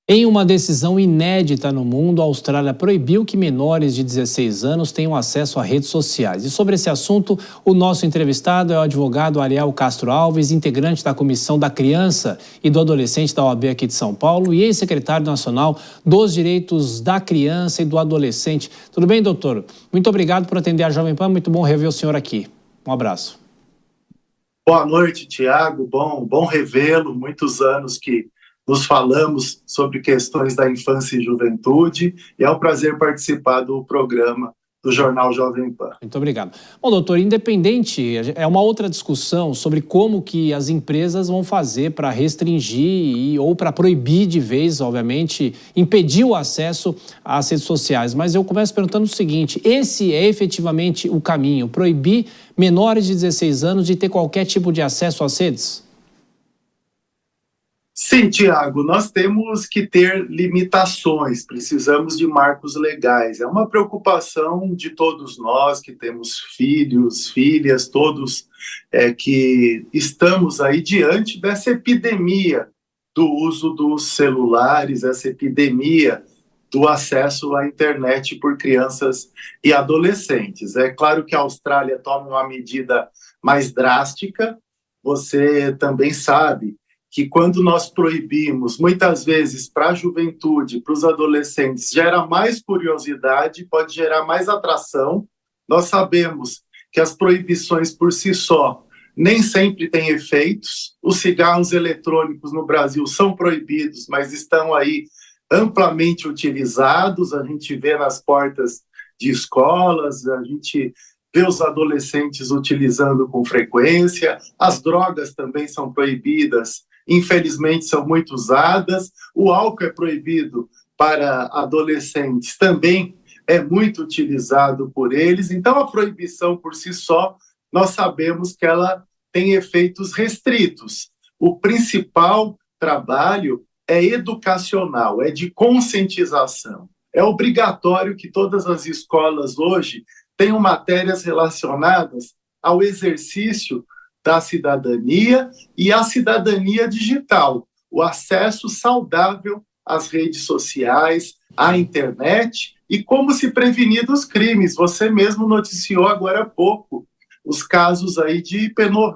Em uma decisão inédita no mundo, a Austrália proibiu que menores de 16 anos tenham acesso a redes sociais. E sobre esse assunto, o nosso entrevistado é o advogado Ariel Castro Alves, integrante da Comissão da Criança e do Adolescente da OAB aqui de São Paulo e ex-secretário nacional dos Direitos da Criança e do Adolescente. Tudo bem, doutor? Muito obrigado por atender a Jovem Pan, muito bom rever o senhor aqui. Um abraço. Boa noite, Tiago. Bom revê-lo. Muitos anos que nos falamos sobre questões da infância e juventude, e é um prazer participar do programa do Jornal Jovem Pan. Muito obrigado. Bom, doutor, independente, é uma outra discussão sobre como que as empresas vão fazer para restringir ou para proibir de vez, obviamente, impedir o acesso às redes sociais. Mas eu começo perguntando o seguinte, esse é efetivamente o caminho, proibir menores de 16 anos de ter qualquer tipo de acesso às redes? Sim, Tiago, nós temos que ter limitações, precisamos de marcos legais. É uma preocupação de todos nós que temos filhos, filhas, todos que estamos aí diante dessa epidemia do uso dos celulares, essa epidemia do acesso à internet por crianças e adolescentes. É claro que a Austrália toma uma medida mais drástica, você também sabe que quando nós proibimos, muitas vezes para a juventude, para os adolescentes, gera mais curiosidade, pode gerar mais atração. Nós sabemos que as proibições por si só nem sempre têm efeitos. Os cigarros eletrônicos no Brasil são proibidos, mas estão aí amplamente utilizados. A gente vê nas portas de escolas, a gente vê os adolescentes utilizando com frequência. As drogas também são proibidas, infelizmente são muito usadas. O álcool é proibido para adolescentes, também é muito utilizado por eles. Então, a proibição por si só, nós sabemos que ela tem efeitos restritos. O principal trabalho é educacional, é de conscientização. É obrigatório que todas as escolas hoje tenham matérias relacionadas ao exercício da cidadania e à cidadania digital, o acesso saudável às redes sociais, à internet e como se prevenir dos crimes. Você mesmo noticiou agora há pouco os casos aí de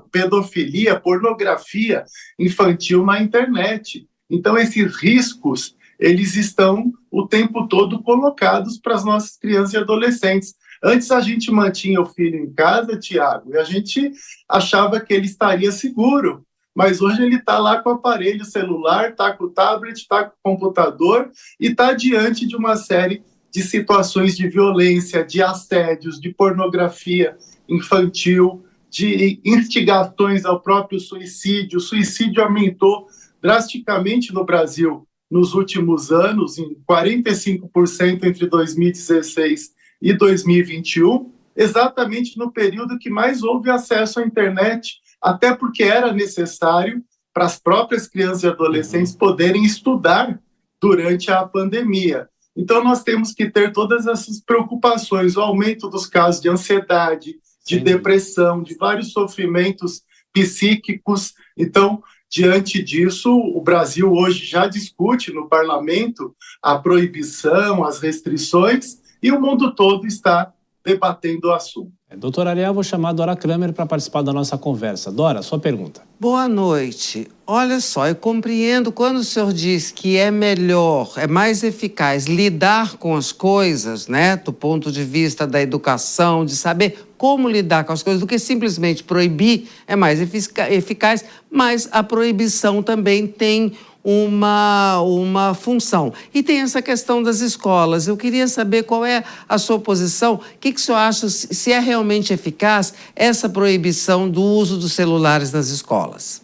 pedofilia, pornografia infantil na internet. Então, esses riscos, eles estão o tempo todo colocados para as nossas crianças e adolescentes. Antes a gente mantinha o filho em casa, Tiago, e a gente achava que ele estaria seguro, mas hoje ele está lá com o aparelho celular, está com o tablet, está com o computador e está diante de uma série de situações de violência, de assédios, de pornografia infantil, de instigações ao próprio suicídio. O suicídio aumentou drasticamente no Brasil nos últimos anos, em 45% entre 2016 e 2021, exatamente no período que mais houve acesso à internet, até porque era necessário para as próprias crianças e adolescentes poderem estudar durante a pandemia. Então, nós temos que ter todas essas preocupações, o aumento dos casos de ansiedade, de depressão, de vários sofrimentos psíquicos. Então, diante disso, o Brasil hoje já discute no parlamento a proibição, as restrições, e o mundo todo está debatendo o assunto. Doutora Ariel, vou chamar a Dora Kramer para participar da nossa conversa. Dora, sua pergunta. Boa noite. Olha só, eu compreendo quando o senhor diz que é melhor, é mais eficaz lidar com as coisas, né, do ponto de vista da educação, de saber como lidar com as coisas, do que simplesmente proibir, é mais eficaz, mas a proibição também tem uma função. E tem essa questão das escolas. Eu queria saber qual é a sua posição, o que o senhor acha, se é realmente eficaz essa proibição do uso dos celulares nas escolas.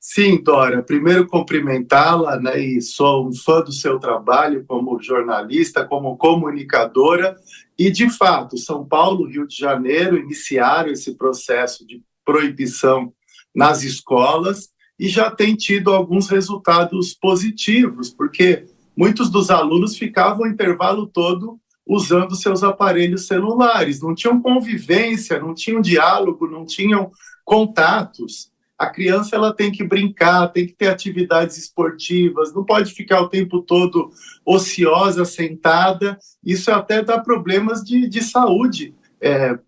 Sim, Dora, primeiro cumprimentá-la, né, e sou um fã do seu trabalho como jornalista, como comunicadora, e de fato, São Paulo e Rio de Janeiro iniciaram esse processo de proibição nas escolas, e já tem tido alguns resultados positivos, porque muitos dos alunos ficavam o intervalo todo usando seus aparelhos celulares, não tinham convivência, não tinham diálogo, não tinham contatos. A criança ela tem que brincar, tem que ter atividades esportivas, não pode ficar o tempo todo ociosa, sentada. Isso até dá problemas de saúde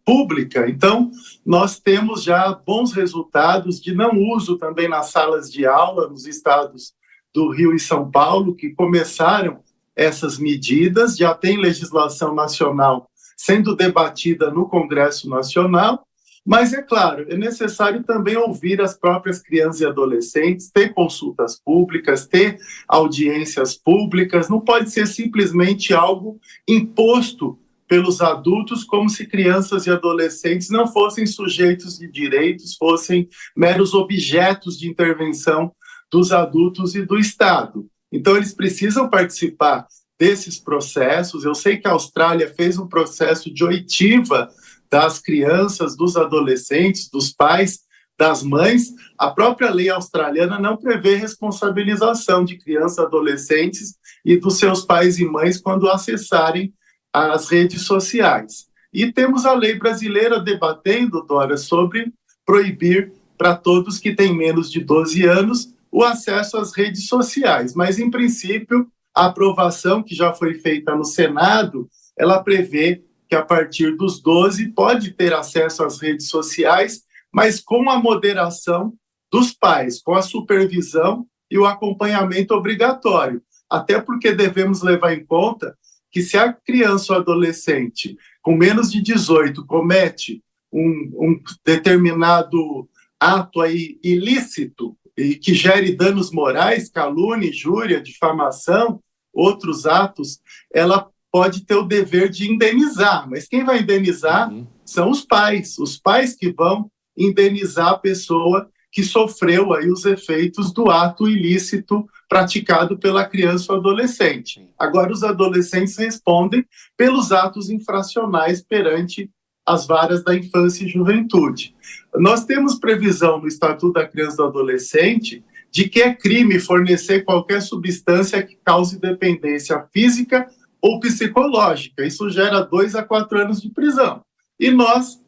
pública. Então, nós temos já bons resultados de não uso também nas salas de aula, nos estados do Rio e São Paulo, que começaram essas medidas, já tem legislação nacional sendo debatida no Congresso Nacional, mas, é claro, é necessário também ouvir as próprias crianças e adolescentes, ter consultas públicas, ter audiências públicas, não pode ser simplesmente algo imposto pelos adultos, como se crianças e adolescentes não fossem sujeitos de direitos, fossem meros objetos de intervenção dos adultos e do Estado. Então, eles precisam participar desses processos. Eu sei que a Austrália fez um processo de oitiva das crianças, dos adolescentes, dos pais, das mães. A própria lei australiana não prevê responsabilização de crianças, adolescentes e dos seus pais e mães quando acessarem as redes sociais. E temos a lei brasileira debatendo, Dora, sobre proibir para todos que têm menos de 12 anos o acesso às redes sociais. Mas, em princípio, a aprovação que já foi feita no Senado, ela prevê que a partir dos 12 pode ter acesso às redes sociais, mas com a moderação dos pais, com a supervisão e o acompanhamento obrigatório. Até porque devemos levar em conta que se a criança ou adolescente com menos de 18 comete um determinado ato aí ilícito e que gere danos morais, calúnia, injúria, difamação, outros atos, ela pode ter o dever de indenizar, mas quem vai indenizar são os pais que vão indenizar a pessoa que sofreu aí os efeitos do ato ilícito praticado pela criança ou adolescente. Agora, os adolescentes respondem pelos atos infracionais perante as varas da infância e juventude. Nós temos previsão no Estatuto da Criança e do Adolescente de que é crime fornecer qualquer substância que cause dependência física ou psicológica. Isso gera 2 a 4 anos de prisão. E nós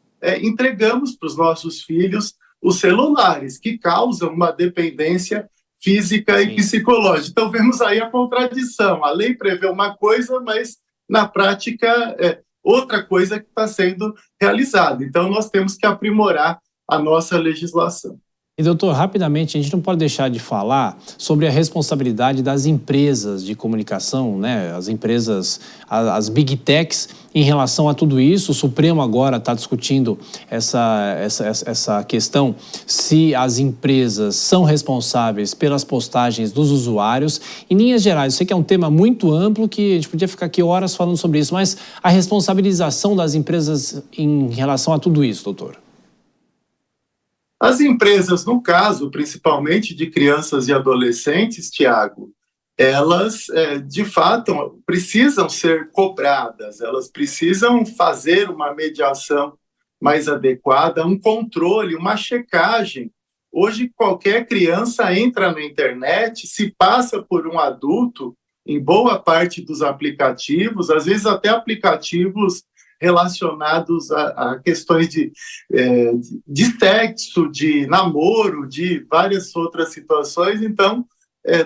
entregamos para os nossos filhos os celulares, que causam uma dependência física e psicológica. Então, vemos aí a contradição. A lei prevê uma coisa, mas, na prática, outra coisa que está sendo realizada. Então, nós temos que aprimorar a nossa legislação. E, doutor, rapidamente, a gente não pode deixar de falar sobre a responsabilidade das empresas de comunicação, né? As empresas, as big techs, em relação a tudo isso. O Supremo agora está discutindo essa questão, se as empresas são responsáveis pelas postagens dos usuários. Em linhas gerais, eu sei que é um tema muito amplo, que a gente podia ficar aqui horas falando sobre isso, mas a responsabilização das empresas em relação a tudo isso, doutor? As empresas, no caso, principalmente de crianças e adolescentes, Tiago, elas, de fato, precisam ser cobradas, elas precisam fazer uma mediação mais adequada, um controle, uma checagem. Hoje, qualquer criança entra na internet, se passa por um adulto, em boa parte dos aplicativos, às vezes até aplicativos relacionados a questões de sexo, de namoro, de várias outras situações, então,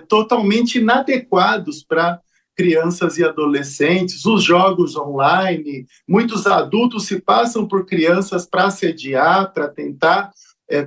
totalmente inadequados para crianças e adolescentes, os jogos online, muitos adultos se passam por crianças para assediar, para tentar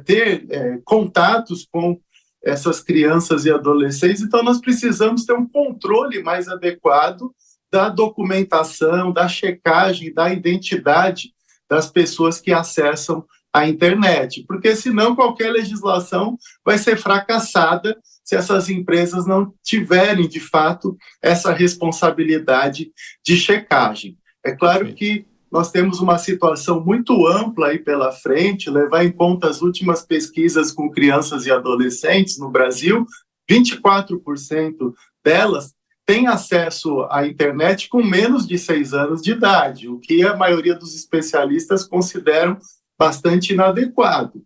ter contatos com essas crianças e adolescentes. Então, nós precisamos ter um controle mais adequado da documentação, da checagem, da identidade das pessoas que acessam a internet, porque senão qualquer legislação vai ser fracassada se essas empresas não tiverem, de fato, essa responsabilidade de checagem. É claro que nós temos uma situação muito ampla aí pela frente, levar em conta as últimas pesquisas com crianças e adolescentes no Brasil, 24% delas têm acesso à internet com menos de 6 anos de idade, o que a maioria dos especialistas consideram bastante inadequado.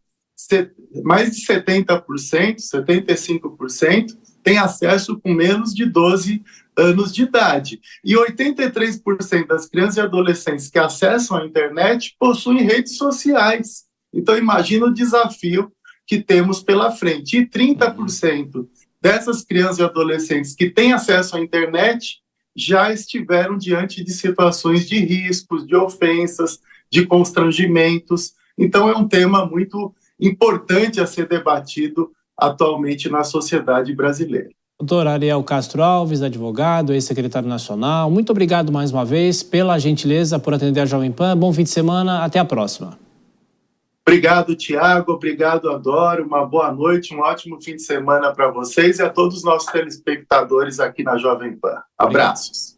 Mais de 70%, 75%, têm acesso com menos de 12 anos de idade. E 83% das crianças e adolescentes que acessam a internet possuem redes sociais. Então, imagina o desafio que temos pela frente. E 30% dessas crianças e adolescentes que têm acesso à internet já estiveram diante de situações de riscos, de ofensas, de constrangimentos. Então, é um tema muito importante a ser debatido atualmente na sociedade brasileira. Doutor Ariel Castro Alves, advogado, ex-secretário nacional, muito obrigado mais uma vez pela gentileza por atender a Jovem Pan. Bom fim de semana, até a próxima. Obrigado, Tiago, obrigado, Adoro, uma boa noite, um ótimo fim de semana para vocês e a todos os nossos telespectadores aqui na Jovem Pan. Abraços.